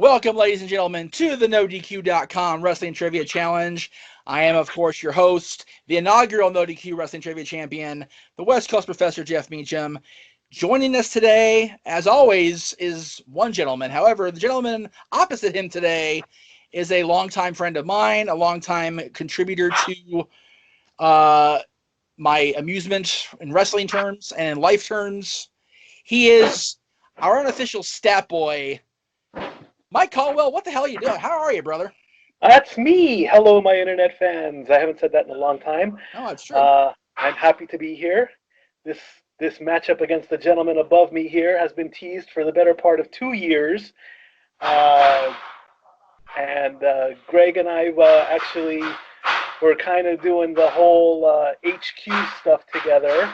Welcome, ladies and gentlemen, to the NoDQ.com Wrestling Trivia Challenge. I am, of course, your host, the inaugural NoDQ Wrestling Trivia Champion, the West Coast Professor Jeff Meacham. Joining us today, as always, is one gentleman. However, the gentleman opposite him today is a longtime friend of mine, a longtime contributor to my amusement in wrestling terms and in life terms. He is our unofficial stat boy, Mike Caldwell. What the hell are you doing? How are you, brother? That's me. Hello, my internet fans. I haven't said that in a long time. Oh, that's true. I'm happy to be here. This matchup against the gentleman above me here has been teased for the better part of 2 years. Greg and I actually were kind of doing the whole HQ stuff together.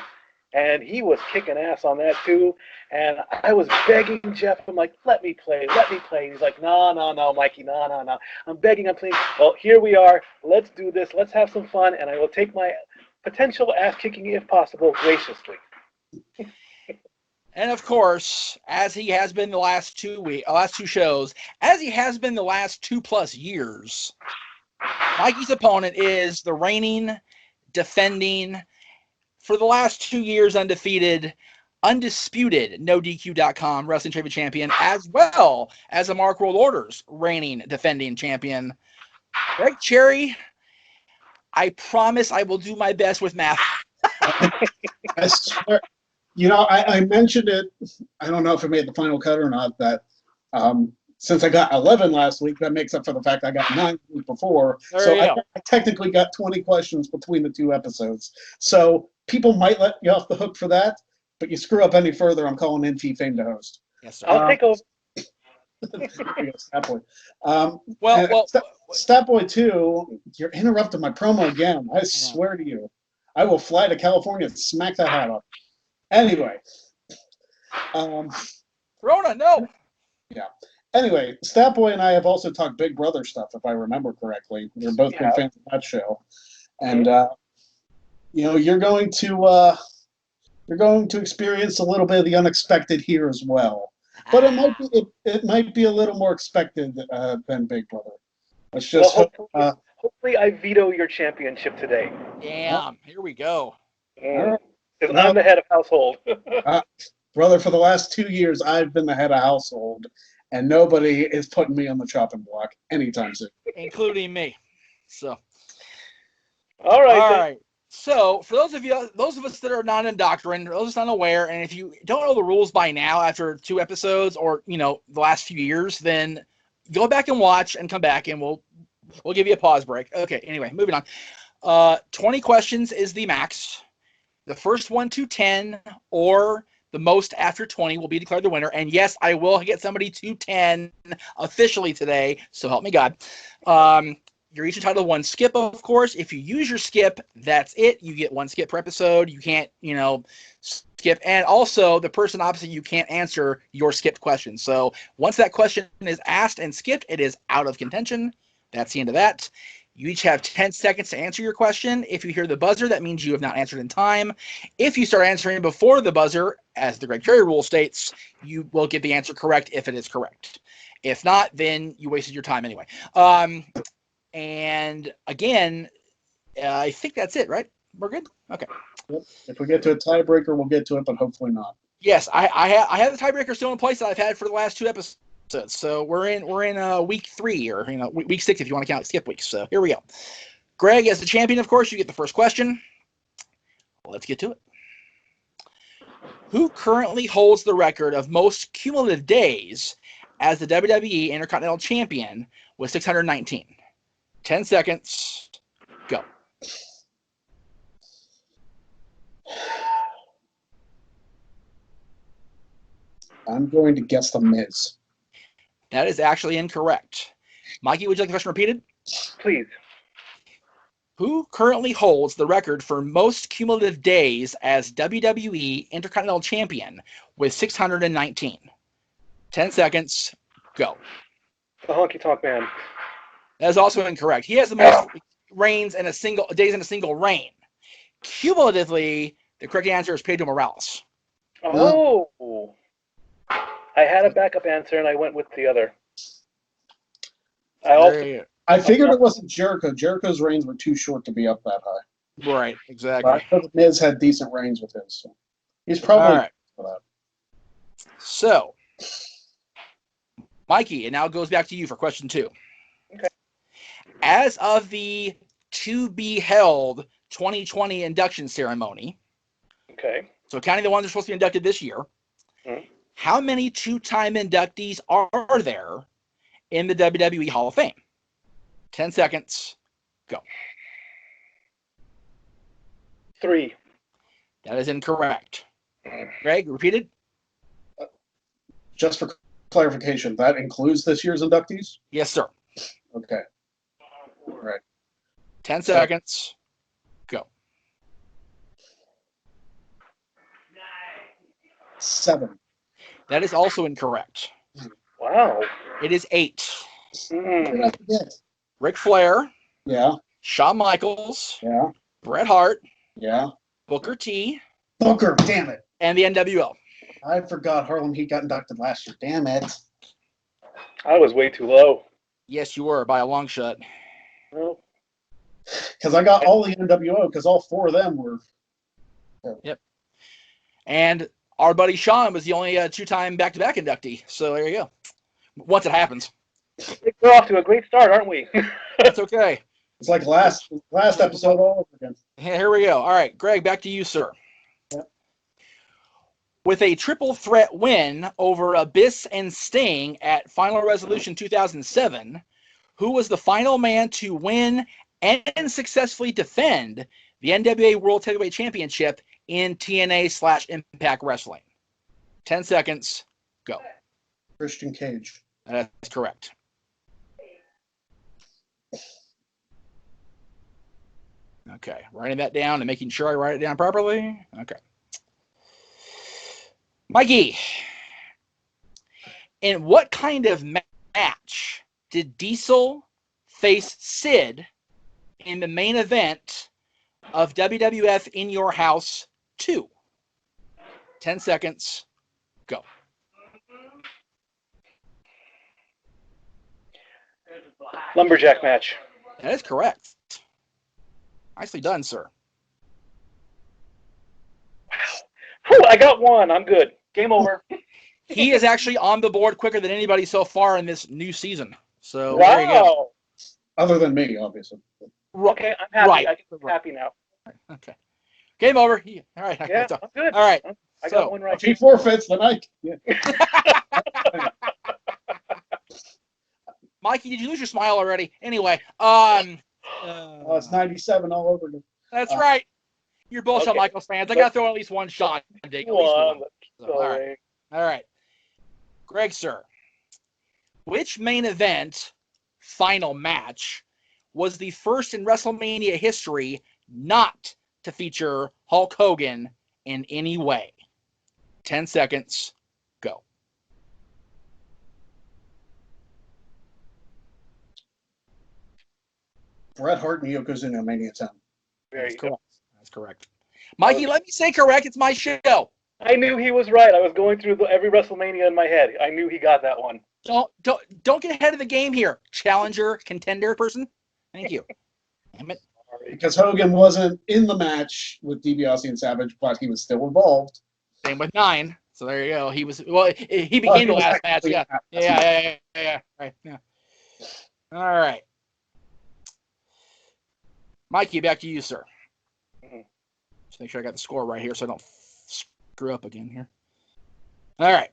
And he was kicking ass on that too. And I was begging Jeff. I'm like, let me play. And he's like, no, Mikey, no. I'm begging, I'm pleading. Well, here we are. Let's do this. Let's have some fun. And I will take my potential ass kicking, if possible, graciously. And of course, as he has been the last two shows, as he has been the last 2+ years, Mikey's opponent is the reigning, defending, for the last 2 years undefeated, undisputed NoDQ.com Wrestling Trivia Champion, as well as the Mark World Order's reigning, defending champion, Greg Cherry. I promise I will do my best with math. I swear. I mentioned it. I don't know if it made the final cut or not, that since I got 11 last week, that makes up for the fact I got 9 the week before. So I technically got 20 questions between the 2 episodes. So people might let you off the hook for that, but you screw up any further, I'm calling in T-Fame to host. Yes, sir. I'll take over. Statboy. Statboy. Statboy 2, you're interrupting my promo again. I swear to you. I will fly to California and smack that hat up. Anyway. Rona, no. Yeah. Anyway, Statboy and I have also talked Big Brother stuff, if I remember correctly. We're both big fans of that show. And, you're going to experience a little bit of the unexpected here as well. But it might be a little more expected than Big Brother. Let's just hopefully I veto your championship today. Damn, here we go. Because I'm the head of household. Brother, for the last 2 years, I've been the head of household, and nobody is putting me on the chopping block anytime soon. Including me. So. All right. So, for those of us that are not in doctrine, those of us unaware, and if you don't know the rules by now after 2 episodes or, the last few years, then go back and watch and come back and we'll give you a pause break. Okay, anyway, moving on. 20 questions is the max. The first one to 10 or the most after 20 will be declared the winner. And yes, I will get somebody to 10 officially today, so help me God. You're each entitled to 1 skip, of course. If you use your skip, that's it. You get 1 skip per episode. You can't, skip. And also, the person opposite you can't answer your skipped question. So once that question is asked and skipped, it is out of contention. That's the end of that. You each have 10 seconds to answer your question. If you hear the buzzer, that means you have not answered in time. If you start answering before the buzzer, as the Greg Cherry rule states, you will get the answer correct if it is correct. If not, then you wasted your time anyway. And again, I think that's it, right? We're good? Okay. Yep. If we get to a tiebreaker, we'll get to it, but hopefully not. Yes, I have the tiebreaker still in place that I've had for the last 2 episodes. So we're in week 3 or week 6 if you want to count skip weeks. So here we go. Greg, as the champion, of course, you get the first question. Let's get to it. Who currently holds the record of most cumulative days as the WWE Intercontinental Champion with 619? 10 seconds. Go. I'm going to guess The Miz. That is actually incorrect. Mikey, would you like the question repeated? Please. Who currently holds the record for most cumulative days as WWE Intercontinental Champion with 619? 10 seconds. Go. The Honky Tonk Man. That is also incorrect. He has the most days in a single reign. Cumulatively, the correct answer is Pedro Morales. Oh. I had a backup answer, and I went with the other. I figured it wasn't Jericho. Jericho's reigns were too short to be up that high. Right, But exactly. I know the Miz had decent reigns with his. So he's probably All right. for that. So, Mikey, and now it goes back to you for question 2. Okay. As of the to-be-held 2020 induction ceremony, Okay. so counting the ones that are supposed to be inducted this year, how many two-time inductees are there in the WWE Hall of Fame? 10 seconds. Go. 3. That is incorrect. Greg, repeated? Just for clarification, that includes this year's inductees? Yes, sir. Okay. All right. 10 seconds. Go. 7. That is also incorrect. Wow. It is 8. What did I forget? Ric Flair, Yeah. Shawn Michaels, Yeah. Bret Hart, Yeah. Booker T, Booker, damn it. and the NWO. I forgot Harlem Heat got inducted last year. Damn it. I was way too low. Yes, you were by a long shot. Well, Because I got all the NWO because all 4 of them were. Yep. And our buddy Sean was the only 2-time back-to-back inductee. So there you go. Once it happens. we're off to a great start, aren't we? That's okay. It's like last episode all over again. Here we go. All right, Greg, back to you, sir. Yep. With a triple threat win over Abyss and Sting at Final Resolution 2007, who was the final man to win and successfully defend the NWA World Heavyweight Championship in TNA/Impact Wrestling? 10 seconds. Go. Christian Cage. That's correct. Okay, writing that down and making sure I write it down properly. Okay. Mikey, in what kind of match did Diesel face Sid in the main event of WWF In Your House 2? 10 seconds. Go. Lumberjack match. That is correct. Nicely done, sir. Whew, I got 1. I'm good. Game over. He is actually on the board quicker than anybody so far in this new season. So there you go. Wow. Other than me, obviously. Okay, I'm happy. Right. I can be happy now. Okay. Game over. All right. Yeah, I'm good. All right. I got 1 right. If he forfeits, then I. Yeah. Mikey, did you lose your smile already? Anyway, It's 97 all over again. that's right. You're both Okay. Michaels fans. I got to throw at least one shot. Dick. At least one. So, all right. Greg, sir. Which main event final match was the first in WrestleMania history not to feature Hulk Hogan in any way? 10 seconds. Go. Bret Hart and Yokozuna Mania 10. There you go. That's correct. Mikey, let me say correct. It's my show. I knew he was right. I was going through every WrestleMania in my head. I knew he got that one. Don't get ahead of the game here, challenger, contender person. Thank you. Damn it. Because Hogan wasn't in the match with DiBiase and Savage, but he was still involved. Same with 9. So there you go. He was he became the last match. Yeah. Yeah. Right. Yeah. All right. Mikey, back to you, sir. Just make sure I got the score right here so I don't screw up again here. All right.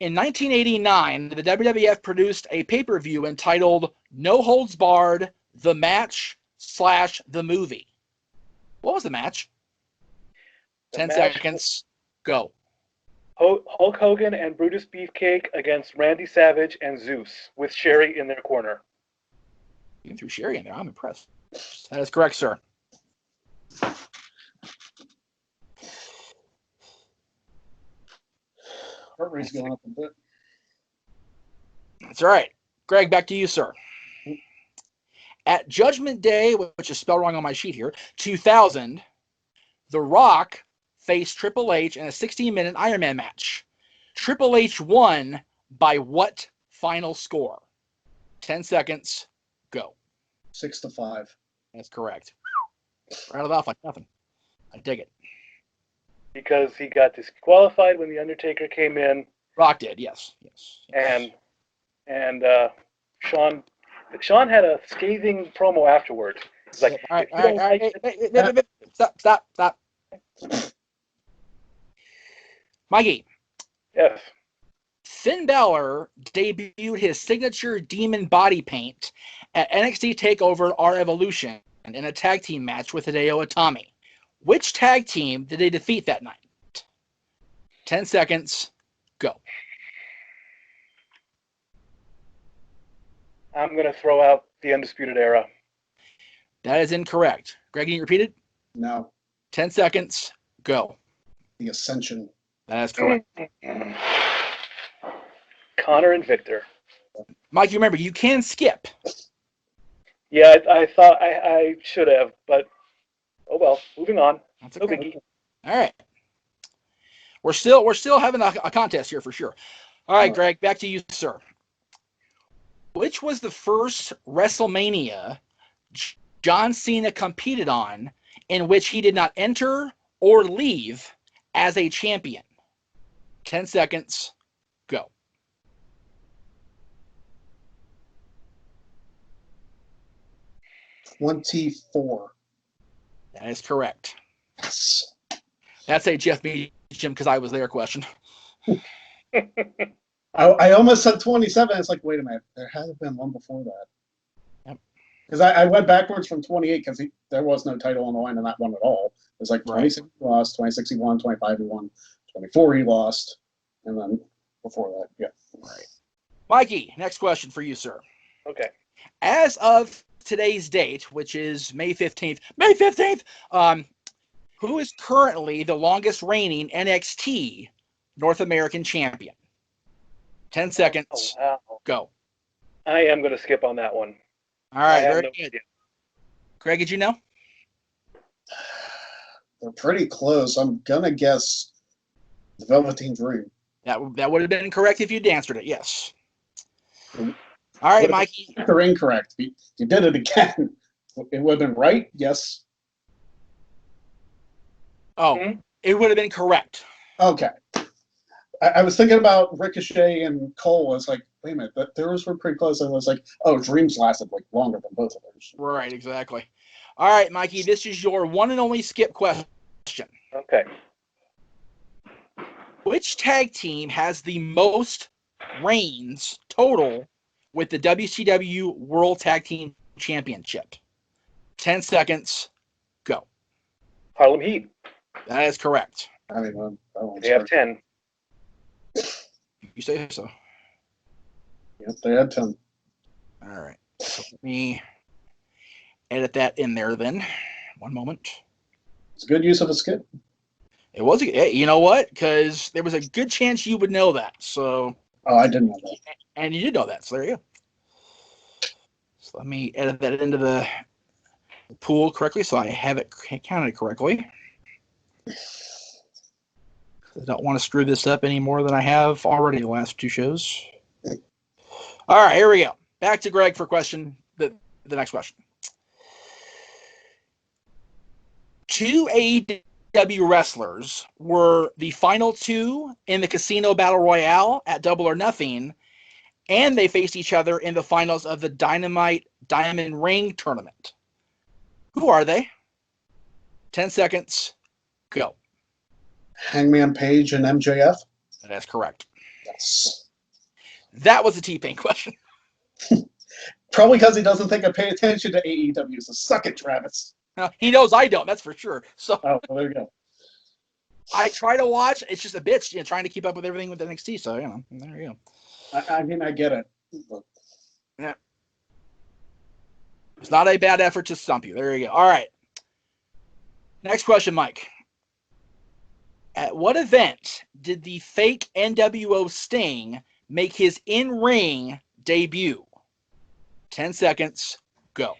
In 1989, the WWF produced a pay-per-view entitled No Holds Barred, The Match / The Movie. What was the match? 10 seconds. Go. Hulk Hogan and Brutus Beefcake against Randy Savage and Zeus, with Sherry in their corner. You threw Sherry in there. I'm impressed. That is correct, sir. Heart rate's going up a bit. That's all right. Greg, back to you, sir. At Judgment Day, which is spelled wrong on my sheet here, 2000, The Rock faced Triple H in a 16-minute Iron Man match. Triple H won by what final score? 10 seconds. Go. 6-5. That's correct. Rattled off like nothing. I dig it. Because he got disqualified when the Undertaker came in, Rock did, yes. and Sean had a scathing promo afterwards. He's like, all right, if you don't like hey, stop. Mikey, yes, Finn Balor debuted his signature demon body paint at NXT TakeOver Our Evolution in a tag team match with Hideo Itami. Which tag team did they defeat that night? 10 seconds. Go. I'm gonna throw out the Undisputed Era. That is incorrect. Greg, can you repeat it? No, 10 seconds. Go. the Ascension. That is correct. Connor and Victor. Mike, you remember, you can skip. Yeah, I thought I should have, but oh well. Moving on. That's No okay. biggie. All right. We're still having a contest here for sure. All right, Greg, back to you, sir. Which was the first WrestleMania John Cena competed on in which he did not enter or leave as a champion? 10 seconds. Go. $24. That is correct. Yes. That's a Jeff Medium because I was there question. I almost said 27. It's like, wait a minute. There has been one before that. Yep. Because I went backwards from 28 because there was no title on the line in that one at all. It was like 26 he lost, 26 he won, 25 he won, 24 he lost, and then before that, yeah. Right. Mikey, next question for you, sir. Okay. As of today's date, which is May 15th, who is currently the longest reigning NXT North American champion? 10 seconds. Oh, wow. Go. I am going to skip on that one. All right, I have very no good. idea. Greg, did you know? They're pretty close. I'm going to guess the Velveteen Dream. That would have been correct if you'd answered it, yes. Mm. All right, Mikey. They're incorrect. You did it again. It would have been right? Yes. Oh, It would have been correct. Okay. I was thinking about Ricochet and Cole. I was like, wait a minute, theirs were pretty close. I was like, oh, Dreams lasted like longer than both of theirs. Right, exactly. All right, Mikey, this is your one and only skip question. Okay. Which tag team has the most reigns total with the WCW World Tag Team Championship? 10 seconds. Go. Harlem Heat. That is correct. I mean, They have 10. You say so. Yep, they had 10. All right. So let me edit that in there then. One moment. It's a good use of a skip. It was, you know what? Because there was a good chance you would know that. So. Oh, I didn't know that. And you did know that. So there you go. So let me edit that into the pool correctly so I have it counted correctly. I don't want to screw this up any more than I have already the last two shows. All right, here we go. Back to Greg for the next question. Two AEW wrestlers were the final two in the Casino Battle Royale at Double or Nothing, and they faced each other in the finals of the Dynamite Diamond Ring tournament. Who are they? 10 seconds. Go. Hangman Page and MJF? That's correct. Yes. That was a T-Pain question. Probably because he doesn't think I pay attention to AEW. So suck it, Travis. He knows I don't, that's for sure. So Oh, well, there you go. I try to watch. It's just a bitch, trying to keep up with everything with NXT. So, there you go. I mean, I get it. But... Yeah. It's not a bad effort to stump you. There you go. All right. Next question, Mike. At what event did the fake NWO Sting make his in-ring debut? 10 seconds. Go.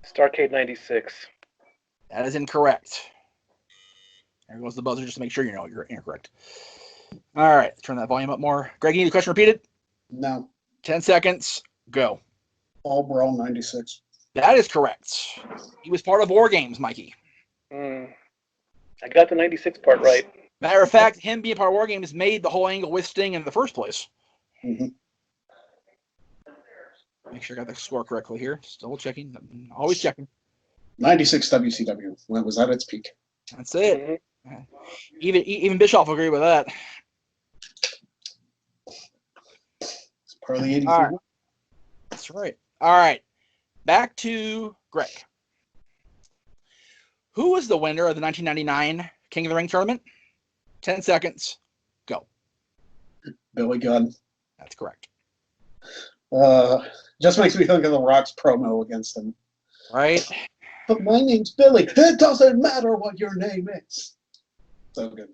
Starrcade 96. That is incorrect. There goes the buzzer just to make sure you know you're incorrect. All right, turn that volume up more. Greg, you need the question repeated? No. 10 seconds, go. All Brawl 96. That is correct. He was part of War Games, Mikey. I got the 96 part right. Matter of fact, him being part of War Games made the whole angle with Sting in the first place. Mm-hmm. Make sure I got the score correctly here. Still checking. Always checking. 96 WCW. When it was at its peak. That's it. Mm-hmm. Even Bischoff will agree with that. It's part of the 83. Right. That's right. All right. Back to Greg. Who was the winner of the 1999 King of the Ring tournament? 10 seconds. Go. Billy Gunn. That's correct. Just makes me think of The Rock's promo against him. Right. But my name's Billy. It doesn't matter what your name is. So good.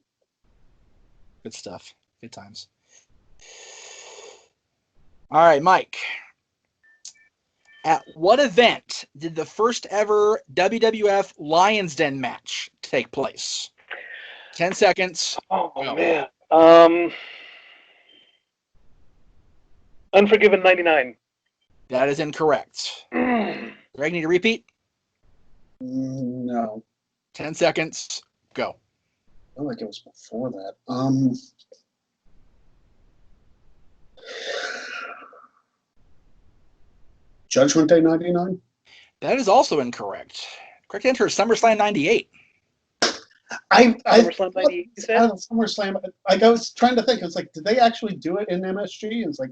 Good stuff. Good times. All right, Mike. At what event did the first ever WWF Lions Den match take place? 10 seconds. Oh, go. Man. Unforgiven 99. That is incorrect. Greg, need to repeat? No. 10 seconds. Go. I feel like it was before that. Judgment Day 99? That is also incorrect. Correct answer is SummerSlam 98. SummerSlam 98, you said? SummerSlam. Like, I was trying to think. It's like, did they actually do it in MSG? It's like,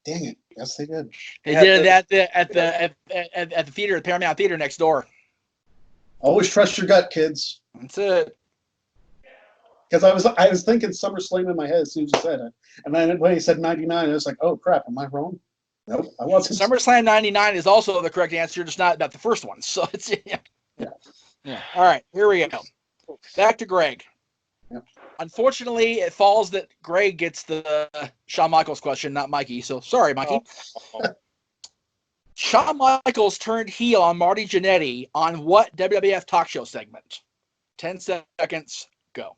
dang it. Yes, they did. They did it at the theater, the Paramount Theater next door. Always trust your gut, kids. That's it. Because I was thinking SummerSlam in my head as soon as you said it. And then when he said 99, I was like, oh, crap, am I wrong? Nope, I wasn't. SummerSlam 99 is also the correct answer, just not about the first one. So it's, yeah. All right, here we go. Back to Greg. Yep. Unfortunately, it falls that Greg gets the Shawn Michaels question, not Mikey. So sorry, Mikey. Oh. Shawn Michaels turned heel on Marty Jannetty on what WWF talk show segment? 10 seconds, go.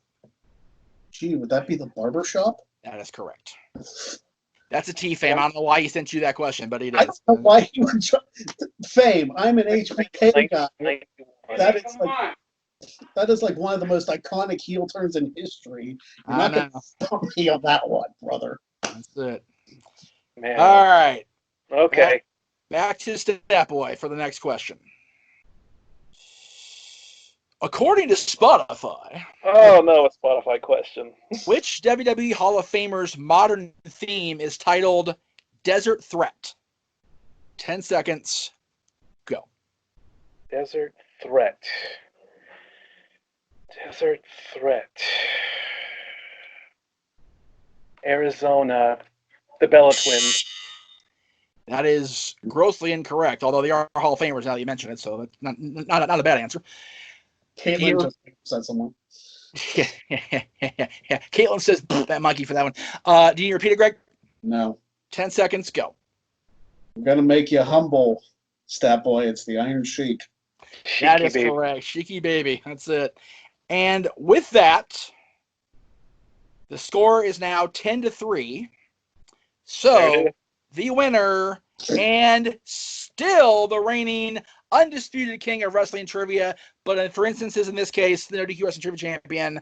Gee, would that be the barber shop? That is correct. That's a T Fame. I don't know why he sent you that question, but he did. I don't know why he would try. Fame. I'm an HBK guy. That is like one of the most iconic heel turns in history. You're not going to stop me on that one, brother. That's it. Man. All right. Okay. Back to Statboy for the next question. According to Spotify. Oh, no, a Spotify question. Which WWE Hall of Famer's modern theme is titled Desert Threat? 10 seconds. Go. Desert Threat. Desert Threat. Arizona. The Bella Twins. That is grossly incorrect, although they are Hall of Famers now that you mention it, so that's not a bad answer. Caitlin just said someone. Yeah. Caitlin says that Mikey for that one. Do you repeat it, Greg? No. 10 seconds, go. I'm going to make you humble, Statboy. It's the Iron Sheik. That is correct. Sheiky baby. That's it. And with that, the score is now 10-3. So the winner and still the reigning undisputed king of wrestling trivia, but for instances in this case, the NoDQ Wrestling Trivia champion,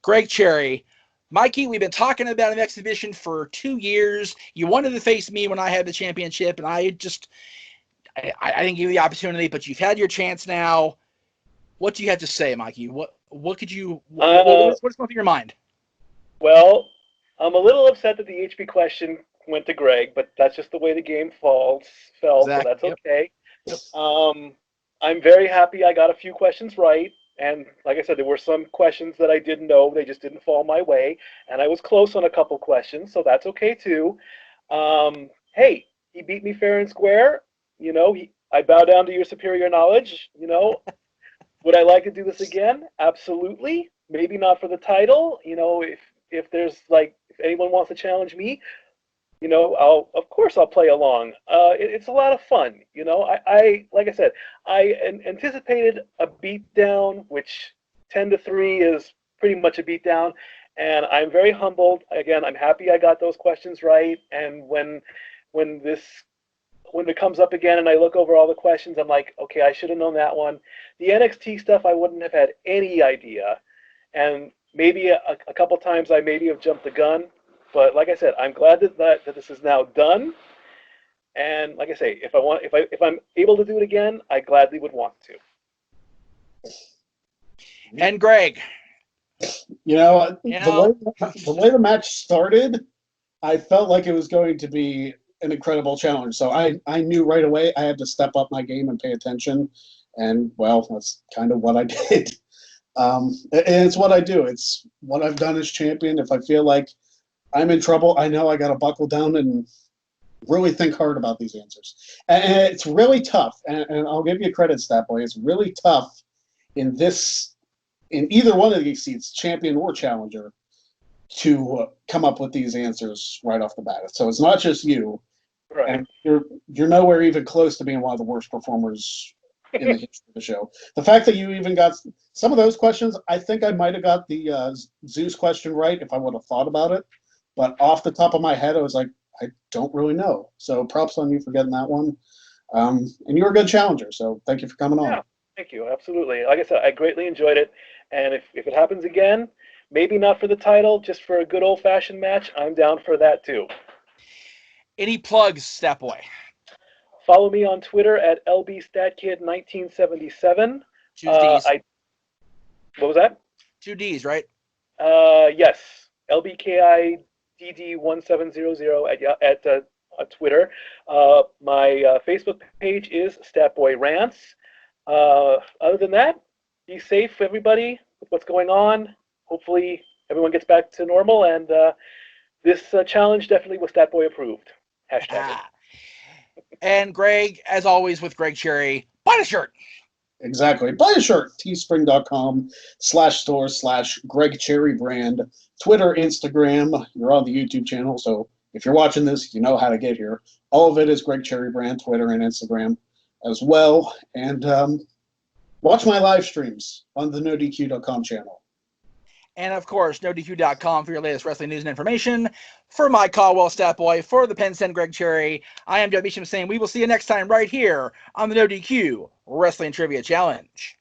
Greg Cherry. Mikey, we've been talking about an exhibition for 2 years. You wanted to face me when I had the championship, and I didn't give you the opportunity, but you've had your chance now. What do you have to say, Mikey? What's going through your mind? Well, I'm a little upset that the HB question went to Greg, but that's just the way the game fell, exactly. So that's okay. Yep. I'm very happy I got a few questions right, and like I said, there were some questions that I didn't know. They just didn't fall my way, and I was close on a couple questions, so that's okay too. Hey, he beat me fair and square. You know, I bow down to your superior knowledge. You know, would I like to do this again? Absolutely. Maybe not for the title. You know, if there's if anyone wants to challenge me, you know, of course I'll play along. It's a lot of fun. You know, I like I said, I anticipated a beatdown, which 10-3 is pretty much a beatdown. And I'm very humbled. Again, I'm happy I got those questions right. And when it comes up again and I look over all the questions, I'm like, okay, I should have known that one. The NXT stuff, I wouldn't have had any idea. And maybe a couple times I maybe have jumped the gun. But like I said, I'm glad that this is now done. And like I say, if I'm able to do it again, I gladly would want to. And Greg, The way the match started, I felt like it was going to be an incredible challenge. So I knew right away I had to step up my game and pay attention. And, well, that's kind of what I did. And it's what I do. It's what I've done as champion. If I feel like I'm in trouble, I know I got to buckle down and really think hard about these answers. And it's really tough. And I'll give you credit, Statboy. It's really tough in either one of these seats, champion or challenger, to come up with these answers right off the bat. So it's not just you. Right. And you're nowhere even close to being one of the worst performers in the history of the show. The fact that you even got some of those questions, I think I might have got the Zeus question right if I would have thought about it. But off the top of my head, I was like, I don't really know. So props on you for getting that one. And you're a good challenger, so thank you for coming on. Yeah, thank you. Absolutely. Like I said, I greatly enjoyed it. And if it happens again, maybe not for the title, just for a good old-fashioned match, I'm down for that too. any plugs, Statboy? Follow me on Twitter at lbstatkid1977. Two D's. What was that? 2 D's, right? Yes. LBKIDD1700 at Twitter. My Facebook page is Statboy Rants. Other than that, be safe, everybody, with what's going on. Hopefully, everyone gets back to normal, and this challenge definitely was Statboy approved. Hashtag. And Greg, as always, with Greg Cherry, buy a shirt. Exactly. Buy a shirt. teespring.com/store/Greg Cherry brand. Twitter, Instagram. You're on the YouTube channel, so if you're watching this, you know how to get here. All of it is Greg Cherry brand, Twitter and Instagram as well. And watch my live streams on the NoDQ.com channel. And, of course, NoDQ.com for your latest wrestling news and information. For my Caldwell Statboy, for the Penn Stand Greg Cherry, I am Joe Beecham saying we will see you next time right here on the NoDQ Wrestling Trivia Challenge.